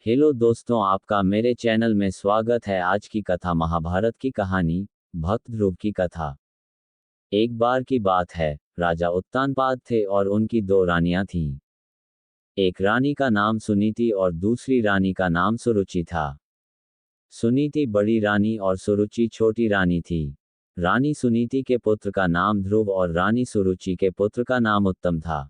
Hello दोस्तों, आपका मेरे चैनल में स्वागत है। आज की कथा महाभारत की कहानी भक्त ध्रुव की कथा। एक बार की बात है, राजा उत्तानपाद थे और उनकी दो रानियां थीं। एक रानी का नाम सुनीति और दूसरी रानी का नाम सुरुचि था। सुनीति बड़ी रानी और सुरुचि छोटी रानी थी। रानी सुनीति के पुत्र का नाम ध्रुव और रानी सुरुचि के पुत्र का नाम उत्तम था।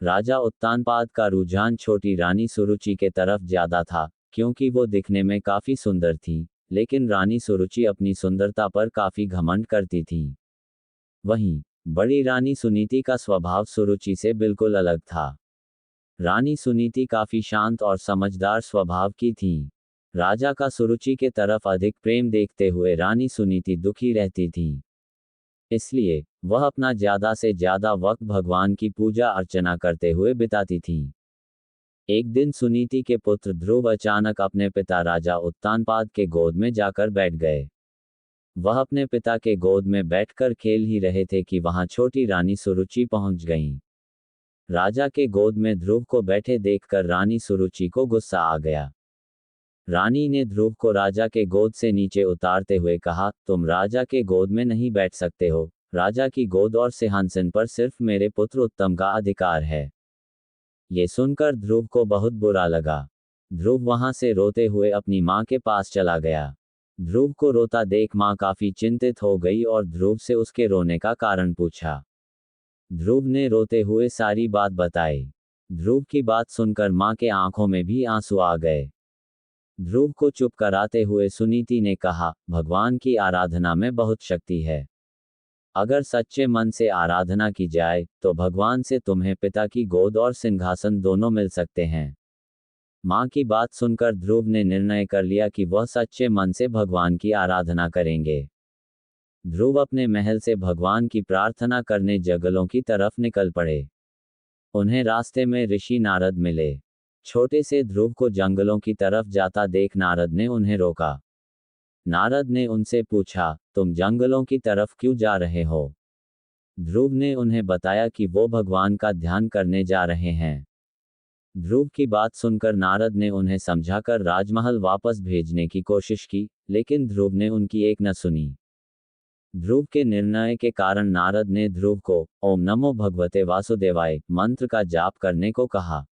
राजा उत्तानपाद का रुझान छोटी रानी सुरुचि के तरफ ज्यादा था, क्योंकि वो दिखने में काफी सुंदर थी, लेकिन रानी सुरुचि अपनी सुंदरता पर काफी घमंड करती थी। वहीं बड़ी रानी सुनीति का स्वभाव सुरुचि से बिल्कुल अलग था। रानी सुनीति काफी शांत और समझदार स्वभाव की थी। राजा का सुरुचि के तरफ अधिक प्रेम देखते हुए रानी सुनीति दुखी रहती थी। इसलिए वह अपना ज्यादा से ज्यादा वक्त भगवान की पूजा अर्चना करते हुए बिताती थी। एक दिन सुनीति के पुत्र ध्रुव अचानक अपने पिता राजा उत्तानपाद के गोद में जाकर बैठ गए। वह अपने पिता के गोद में बैठकर खेल ही रहे थे कि वहां छोटी रानी सुरुचि पहुंच गईं। राजा के गोद में ध्रुव को बैठे देखकर रानी सुरुचि को गुस्सा आ गया। रानी ने ध्रुव को राजा के गोद से नीचे उतारते हुए कहा, तुम राजा के गोद में नहीं बैठ सकते हो। राजा की गोद और सिंहासन पर सिर्फ मेरे पुत्र उत्तम का अधिकार है। ये सुनकर ध्रुव को बहुत बुरा लगा। ध्रुव वहां से रोते हुए अपनी मां के पास चला गया। ध्रुव को रोता देख मां काफी चिंतित हो गई और ध्रुव से उसके रोने का कारण पूछा। ध्रुव ने रोते हुए सारी बात बताई। ध्रुव की बात सुनकर मां के आंखों में भी आंसू आ गए। ध्रुव को चुप कराते हुए सुनीति ने कहा, भगवान की आराधना में बहुत शक्ति है। अगर सच्चे मन से आराधना की जाए तो भगवान से तुम्हें पिता की गोद और सिंहासन दोनों मिल सकते हैं। मां की बात सुनकर ध्रुव ने निर्णय कर लिया कि वह सच्चे मन से भगवान की आराधना करेंगे। ध्रुव अपने महल से भगवान की प्रार्थना करने जंगलों की तरफ निकल पड़े। उन्हें रास्ते में ऋषि नारद मिले। छोटे से ध्रुव को जंगलों की तरफ जाता देख नारद ने उन्हें रोका। नारद ने उनसे पूछा, तुम जंगलों की तरफ क्यों जा रहे हो? ध्रुव ने उन्हें बताया कि वो भगवान का ध्यान करने जा रहे हैं। ध्रुव की बात सुनकर नारद ने उन्हें समझाकर राजमहल वापस भेजने की कोशिश की, लेकिन ध्रुव ने उनकी एक न सुनी। ध्रुव के निर्णय के कारण नारद ने ध्रुव को ओम नमो भगवते वासुदेवाय मंत्र का जाप करने को कहा।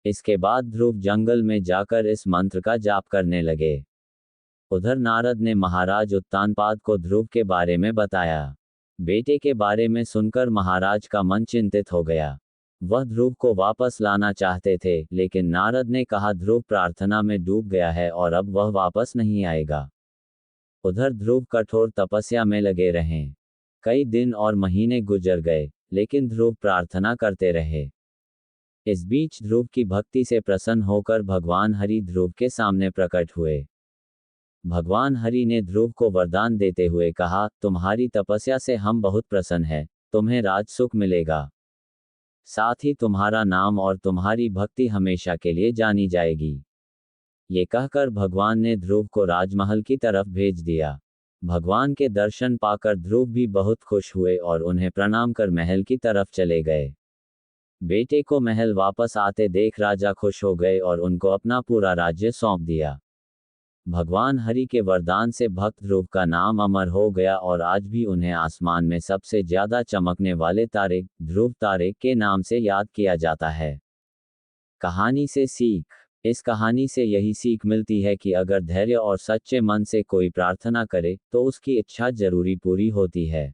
इसके बाद ध्रुव जंगल में जाकर इस मंत्र का जाप करने लगे। उधर नारद ने महाराज उत्तानपाद को ध्रुव के बारे में बताया। बेटे के बारे में सुनकर महाराज का मन चिंतित हो गया। वह ध्रुव को वापस लाना चाहते थे, लेकिन नारद ने कहा ध्रुव प्रार्थना में डूब गया है और अब वह वापस नहीं आएगा। उधर ध्रुव कठोर तपस्या में लगे रहे। कई दिन और महीने गुजर गए, लेकिन ध्रुव प्रार्थना करते रहे। इस बीच ध्रुव की भक्ति से प्रसन्न होकर भगवान हरि ध्रुव के सामने प्रकट हुए। भगवान हरि ने ध्रुव को वरदान देते हुए कहा, तुम्हारी तपस्या से हम बहुत प्रसन्न हैं, तुम्हें राजसुख मिलेगा। साथ ही तुम्हारा नाम और तुम्हारी भक्ति हमेशा के लिए जानी जाएगी। ये कहकर भगवान ने ध्रुव को राजमहल की तरफ भेज दिया। भगवान के दर्शन पाकर ध्रुव भी बहुत खुश हुए और उन्हें प्रणाम कर महल की तरफ चले गए। बेटे को महल वापस आते देख राजा खुश हो गए और उनको अपना पूरा राज्य सौंप दिया। भगवान हरि के वरदान से भक्त ध्रुव का नाम अमर हो गया और आज भी उन्हें आसमान में सबसे ज्यादा चमकने वाले तारे ध्रुव तारे के नाम से याद किया जाता है। कहानी से सीख। इस कहानी से यही सीख मिलती है कि अगर धैर्य और सच्चे मन से कोई प्रार्थना करे तो उसकी इच्छा जरूरी पूरी होती है।